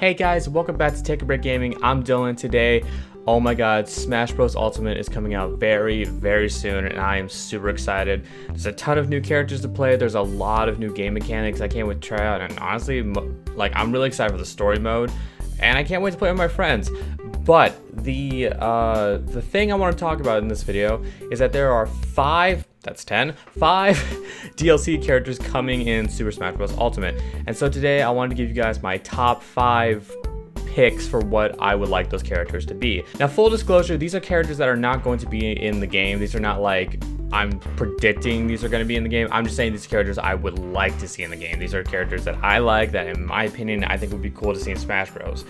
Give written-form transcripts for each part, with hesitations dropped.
Hey guys, welcome back to Take a Break Gaming. I'm Dylan today. Oh my god, Smash Bros. Ultimate is coming out very soon and I am super excited. There's a ton of new characters to play. There's a lot of new game mechanics I can't wait to try out, and honestly, I'm really excited for the story mode and I can't wait to play with my friends. But the thing I want to talk about in this video is that there are five DLC characters coming in Super Smash Bros. Ultimate. And so today I wanted to give you guys my top 5 picks for what I would like those characters to be. Now, full disclosure, these are characters that are not going to be in the game. These are not like I'm predicting these are going to be in the game. I'm just saying these characters I would like to see in the game. These are characters that I like, that in my opinion I think would be cool to see in Smash Bros.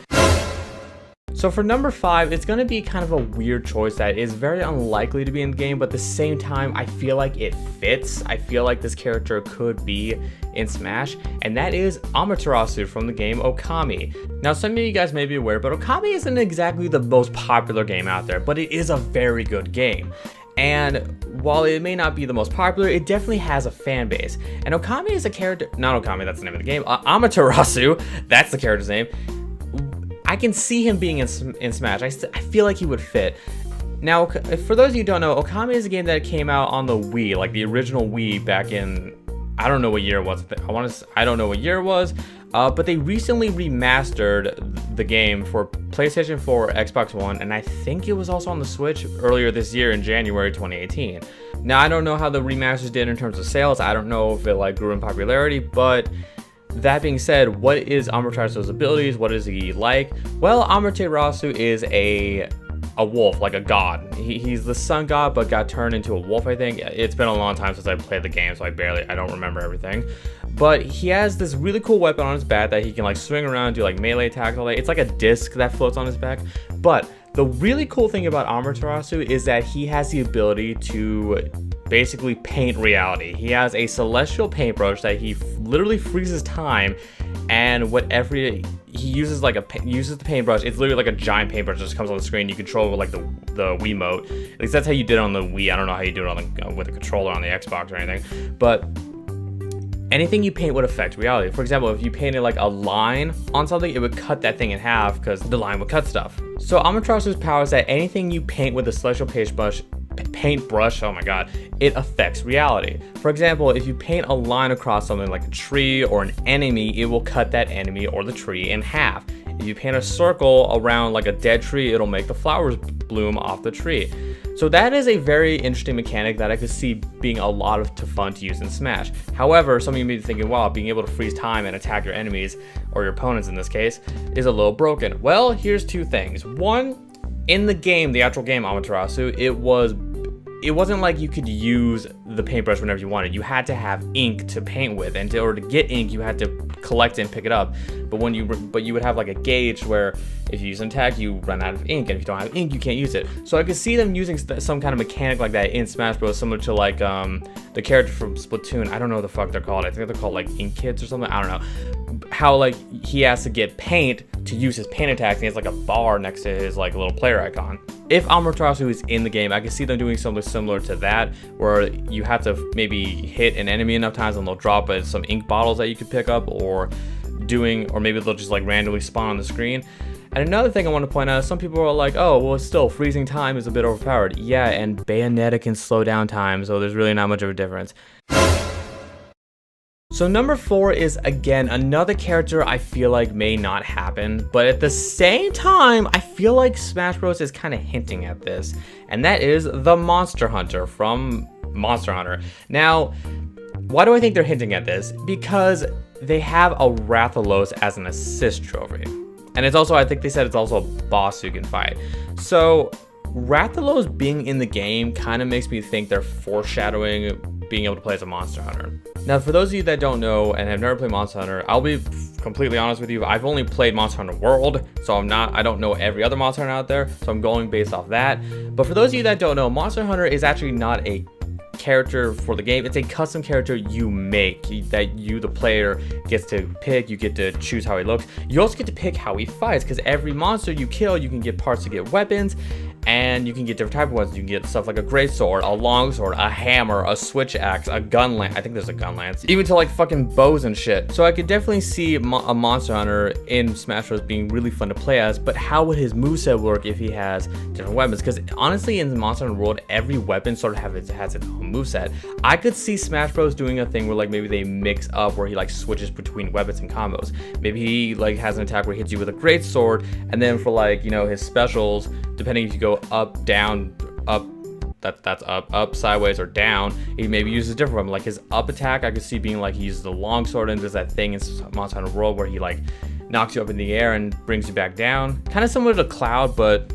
So for number 5, it's going to be kind of a weird choice that is very unlikely to be in the game, but at the same time, I feel like it fits. I feel like this character could be in Smash, and that is Amaterasu from the game Okami. Now, some of you guys may be aware, but Okami isn't exactly the most popular game out there, but it is a very good game. And while it may not be the most popular, it definitely has a fan base. And Okami is a character, not Okami, that's the name of the game, Amaterasu, that's the character's name. I can see him being in Smash. I feel like he would fit. Now, for those of you who don't know, Okami is a game that came out on the Wii, like the original Wii back in, I don't know what year it was. I don't know what year it was, but they recently remastered the game for PlayStation 4, Xbox One, and I think it was also on the Switch earlier this year in January 2018. Now, I don't know how the remasters did in terms of sales. I don't know if it grew in popularity, but that being said, what is Amaterasu's abilities? What is he like? Well, Amaterasu is a wolf, like a god. He's the sun god, but got turned into a wolf, I think. It's been a long time since I played the game, so I don't remember everything. But he has this really cool weapon on his back that he can swing around, do melee attacks, all that. It's like a disc that floats on his back. But the really cool thing about Amaterasu is that he has the ability to basically paint reality. He has a celestial paintbrush that he literally freezes time, and whatever he uses uses the paintbrush, it's literally like a giant paintbrush that just comes on the screen. You control it with the Wiimote. At least that's how you did it on the Wii. I don't know how you do it with a controller on the Xbox or anything, but anything you paint would affect reality. For example, if you painted a line on something, it would cut that thing in half because the line would cut stuff. So Amaterasu's power is that anything you paint with a celestial paintbrush, oh my god, it affects reality. For example, if you paint a line across something like a tree or an enemy, it will cut that enemy or the tree in half. If you paint a circle around a dead tree, it'll make the flowers bloom off the tree. So that is a very interesting mechanic that I could see being a lot of fun to use in Smash. However, some of you may be thinking, wow, being able to freeze time and attack your enemies, or your opponents in this case, is a little broken. Well, here's two things. One, in the game, the actual game Amaterasu, it wasn't like you could use the paintbrush whenever you wanted. You had to have ink to paint with, and in order to get ink, you had to collect it and pick it up. But you would have a gauge where if you use an attack, you run out of ink, and if you don't have ink, you can't use it. So I could see them using some kind of mechanic like that in Smash Bros, similar to the character from Splatoon. I don't know what the fuck they're called. I think they're called Ink Kids or something. I don't know. How he has to get paint to use his paint attacks, and he has a bar next to his little player icon. If Amaterasu is in the game, I can see them doing something similar to that, where you have to maybe hit an enemy enough times and they'll drop some ink bottles that you could pick up, or maybe they'll just randomly spawn on the screen. And another thing I want to point out is some people are like, oh, well, still, freezing time is a bit overpowered. Yeah, and Bayonetta can slow down time, so there's really not much of a difference. So number 4 is, again, another character I feel like may not happen, but at the same time, I feel like Smash Bros. Is kind of hinting at this, and that is the Monster Hunter from Monster Hunter. Now, why do I think they're hinting at this? Because they have a Rathalos as an assist trophy, and it's also, I think they said it's also a boss you can fight. So Rathalos being in the game kind of makes me think they're foreshadowing being able to play as a Monster Hunter. Now, for those of you that don't know and have never played Monster Hunter, I'll be completely honest with you. I've only played Monster Hunter World, so I don't know every other Monster Hunter out there, so I'm going based off that. But for those of you that don't know, Monster Hunter is actually not a character for the game. It's a custom character you make that you, the player, gets to pick. You get to choose how he looks. You also get to pick how he fights, because every monster you kill, you can get parts to get weapons. and you can get different type of weapons. You can get stuff like a great sword, a long sword, a hammer, a switch axe, a gun lance. I think there's a gun lance, even to like fucking bows and shit. So I could definitely see a Monster Hunter in Smash Bros being really fun to play as, but how would his moveset work if he has different weapons? Because honestly, in the Monster Hunter world, every weapon sort of has its own moveset. I could see Smash Bros doing a thing where like maybe they mix up where he like switches between weapons and combos. Maybe he like has an attack where he hits you with a great sword, and then for like, you know, his specials, depending if you go up, down, up, that's up, sideways, or down, he maybe uses a different weapon. Like his up attack, I could see being like he uses the long sword and does that thing in Monster Hunter World where he like knocks you up in the air and brings you back down. Kind of similar to Cloud, but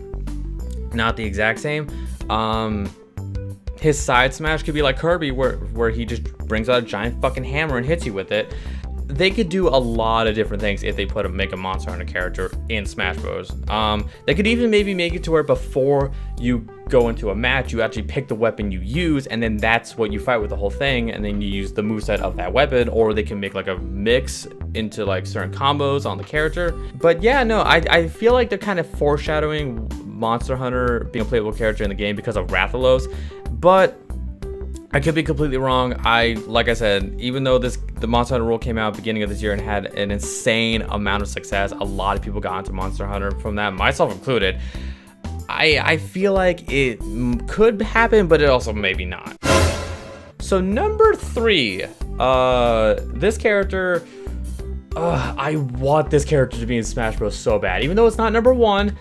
not the exact same. His side smash could be like Kirby, where he just brings out a giant fucking hammer and hits you with it. They could do a lot of different things if they make a Monster Hunter character in Smash Bros. They could even maybe make it to where before you go into a match, you actually pick the weapon you use, and then that's what you fight with the whole thing, and then you use the moveset of that weapon, or they can make like a mix into like certain combos on the character. But yeah, no, I feel like they're kind of foreshadowing Monster Hunter being a playable character in the game because of Rathalos, but I could be completely wrong. Like I said, even though the Monster Hunter rule came out beginning of this year and had an insane amount of success, a lot of people got into Monster Hunter from that, myself included. I feel like it could happen, but it also maybe not. So number 3, this character, I want this character to be in Smash Bros so bad. Even though it's not number 1,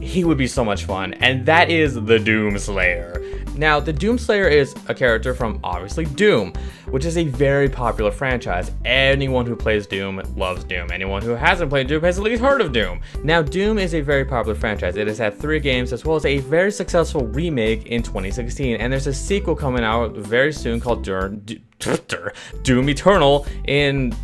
he would be so much fun, and that is the Doom Slayer. Now, the Doom Slayer is a character from, obviously, Doom, which is a very popular franchise. Anyone who plays Doom loves Doom. Anyone who hasn't played Doom has at least heard of Doom. Now, Doom is a very popular franchise. It has had 3 games, as well as a very successful remake in 2016, and there's a sequel coming out very soon called Doom Eternal in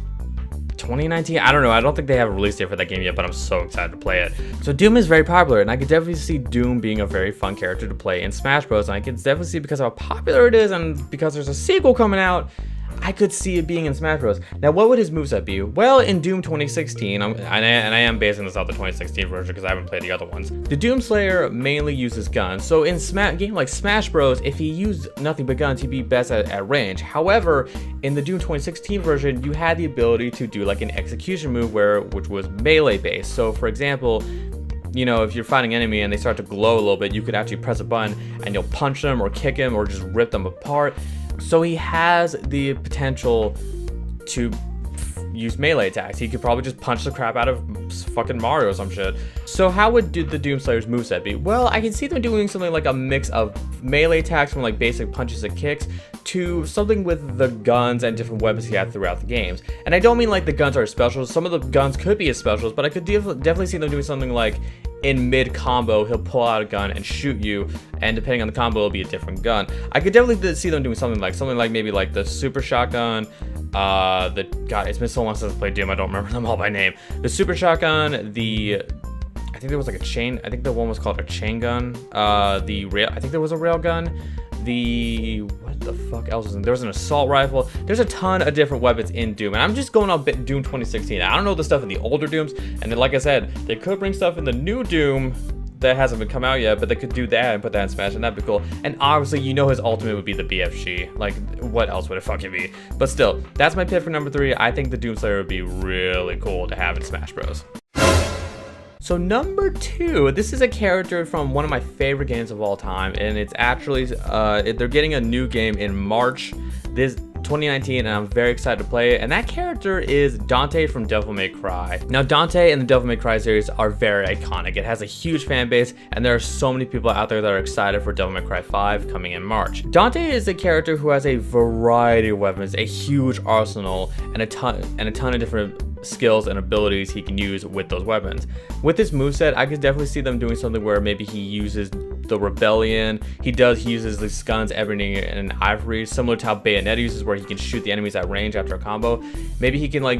2019. I don't know. I don't think they have a release date for that game yet, but I'm so excited to play it. So Doom is very popular, and I could definitely see Doom being a very fun character to play in Smash Bros. And I can definitely see, because of how popular it is and because there's a sequel coming out, I could see it being in Smash Bros. Now, what would his moveset be? Well, in Doom 2016, and I am basing this off the 2016 version because I haven't played the other ones, the Doom Slayer mainly uses guns. So in a game like Smash Bros, if he used nothing but guns, he'd be best at range. However, in the Doom 2016 version, you had the ability to do like an execution move which was melee based. So for example, you know, if you're fighting an enemy and they start to glow a little bit, you could actually press a button and you'll punch them or kick them or just rip them apart. So he has the potential to use melee attacks. He could probably just punch the crap out of fucking Mario or some shit. So how would the Doom Slayer's moveset be? Well, I can see them doing something like a mix of melee attacks from like basic punches and kicks to something with the guns and different weapons he had throughout the games. And I don't mean like the guns are specials. Some of the guns could be his specials, but I could definitely see them doing something like in mid combo, he'll pull out a gun and shoot you, and depending on the combo, it'll be a different gun. I could definitely see them doing something like maybe like the super shotgun, God, it's been so long since I played Doom, I don't remember them all by name. The super shotgun, I think there was like a chain, I think the one was called a chain gun, I think there was a rail gun, what the fuck else was in there? Was an assault rifle. There's a ton of different weapons in Doom, and I'm just going on Doom 2016. I don't know the stuff in the older Dooms, and then, like I said, they could bring stuff in the new Doom that hasn't been come out yet, but they could do that and put that in Smash, and that'd be cool. And obviously, you know his ultimate would be the BFG. Like, what else would it fucking be? But still, that's my pick for number 3. I think the Doom Slayer would be really cool to have in Smash Bros. So number 2, this is a character from one of my favorite games of all time, and it's actually, they're getting a new game in March this 2019, and I'm very excited to play it, and that character is Dante from Devil May Cry. Now, Dante and the Devil May Cry series are very iconic. It has a huge fan base, and there are so many people out there that are excited for Devil May Cry 5 coming in March. Dante is a character who has a variety of weapons, a huge arsenal, and a ton of different skills and abilities he can use with those weapons. With this moveset, I could definitely see them doing something where maybe he uses the Rebellion. He uses these guns, Ebony and Ivory, similar to how Bayonetta uses, where he can shoot the enemies at range after a combo. Maybe he can like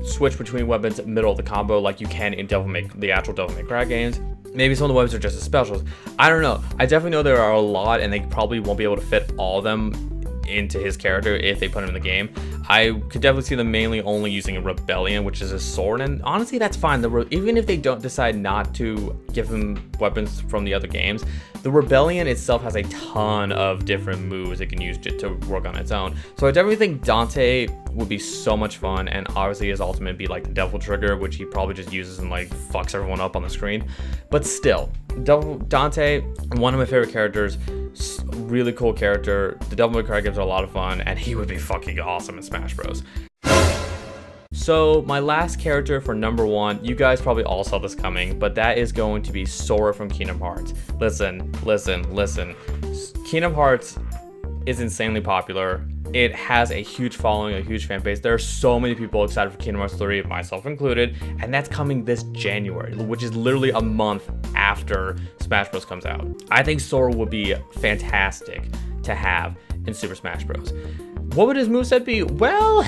switch between weapons middle of the combo like you can in the actual Devil May Cry games. Maybe some of the weapons are just as specials. I don't know. I definitely know there are a lot, and they probably won't be able to fit all of them into his character if they put him in the game. I could definitely see them mainly only using a Rebellion, which is a sword, and honestly that's fine. Even if they don't decide not to give him weapons from the other games, the Rebellion itself has a ton of different moves it can use to work on its own. So I definitely think Dante would be so much fun, and obviously his ultimate would be like the Devil Trigger, which he probably just uses and like fucks everyone up on the screen. But still, Dante, one of my favorite characters, really cool character. The Devil May Cry games are a lot of fun, and he would be fucking awesome in Smash Bros. So my last character for number 1, you guys probably all saw this coming, but that is going to be Sora from Kingdom Hearts. Listen. Kingdom Hearts is insanely popular. It has a huge following, a huge fan base. There are so many people excited for Kingdom Hearts 3, myself included, and that's coming this January, which is literally a month after Smash Bros. Comes out. I think Sora would be fantastic to have in Super Smash Bros. What would his moveset be? Well,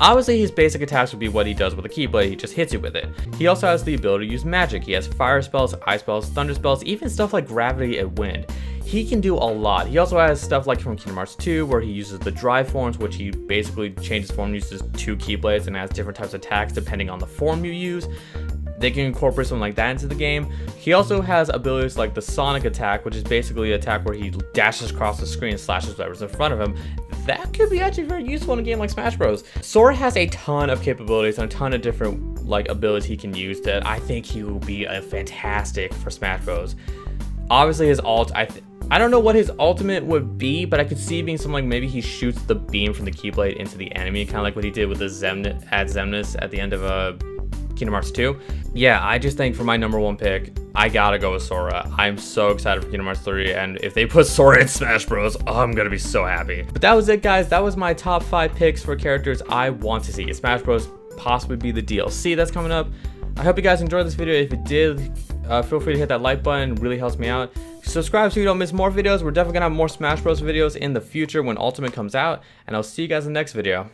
obviously his basic attacks would be what he does with a Keyblade, he just hits you with it. He also has the ability to use magic. He has fire spells, ice spells, thunder spells, even stuff like gravity and wind. He can do a lot. He also has stuff like from Kingdom Hearts 2 where he uses the drive forms, which he basically changes form, uses 2 Keyblades and has different types of attacks depending on the form you use. They can incorporate something like that into the game. He also has abilities like the Sonic attack, which is basically an attack where he dashes across the screen and slashes whatever's in front of him. That could be actually very useful in a game like Smash Bros. Sora has a ton of capabilities and a ton of different like abilities he can use that I think he will be a fantastic for Smash Bros. Obviously his ult, I don't know what his ultimate would be, but I could see it being something like maybe he shoots the beam from the Keyblade into the enemy, kind of like what he did with the Xemnas at the end of Kingdom Hearts 2. Yeah, I just think for my number 1 pick, I gotta go with Sora. I'm so excited for Kingdom Hearts 3, and if they put Sora in Smash Bros, I'm gonna be so happy. But that was it, guys. That was my top 5 picks for characters I want to see in Smash Bros, possibly be the DLC that's coming up. I hope you guys enjoyed this video. If you did, feel free to hit that like button. It really helps me out. Subscribe so you don't miss more videos. We're definitely gonna have more Smash Bros videos in the future when Ultimate comes out, and I'll see you guys in the next video.